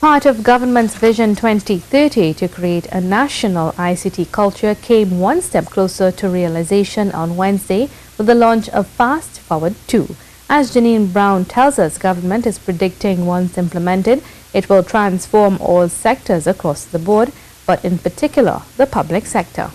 Part of government's Vision 2030 to create a national ICT culture came one step closer to realization on Wednesday with the launch of Fastforward II. As Janine Browne tells us, government is predicting once implemented, it will transform all sectors across the board, but in particular the public sector.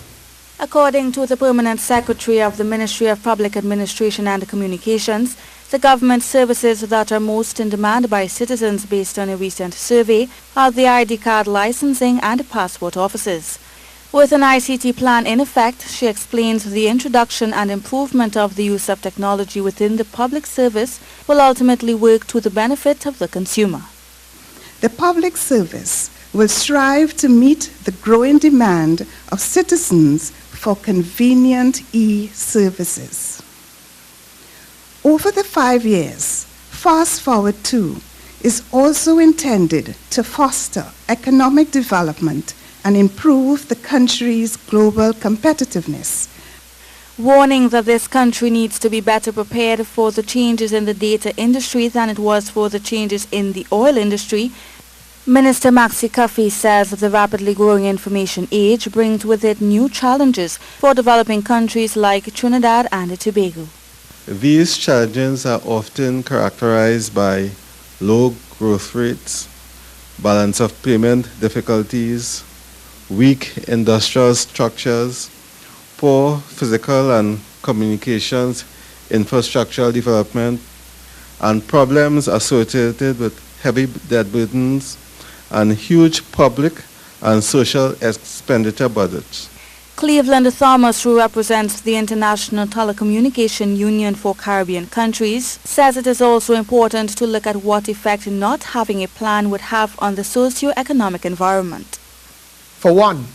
According to the Permanent Secretary of the Ministry of Public Administration and Communications, the government services that are most in demand by citizens based on a recent survey are the ID card licensing and passport offices. With an ICT plan in effect, she explains the introduction and improvement of the use of technology within the public service will ultimately work to the benefit of the consumer. The public service will strive to meet the growing demand of citizens for convenient e-services. Over the 5 years, Fastforward II is also intended to foster economic development and improve the country's global competitiveness. Warning that this country needs to be better prepared for the changes in the data industry than it was for the changes in the oil industry, Minister Maxi Cuffy says that the rapidly growing information age brings with it new challenges for developing countries like Trinidad and Tobago. These challenges are often characterized by low growth rates, balance of payment difficulties, weak industrial structures, poor physical and communications infrastructural development, and problems associated with heavy debt burdens and huge public and social expenditure budgets. Cleveland Thomas, who represents the International Telecommunication Union for Caribbean countries, says it is also important to look at what effect not having a plan would have on the socio-economic environment. For one,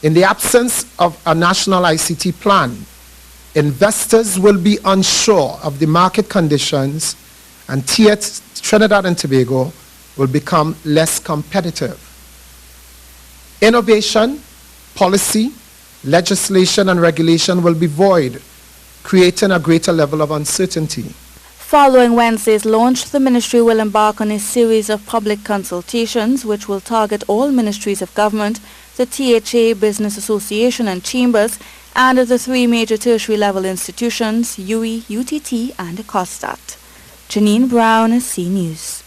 in the absence of a national ICT plan, investors will be unsure of the market conditions and Trinidad and Tobago will become less competitive. Innovation, policy, legislation and regulation will be void, creating a greater level of uncertainty. Following Wednesday's launch, the ministry will embark on a series of public consultations which will target all ministries of government, the THA, Business Association and Chambers, and the 3 major tertiary level institutions, UE, UTT and COSTAT. Janine Browne, C News.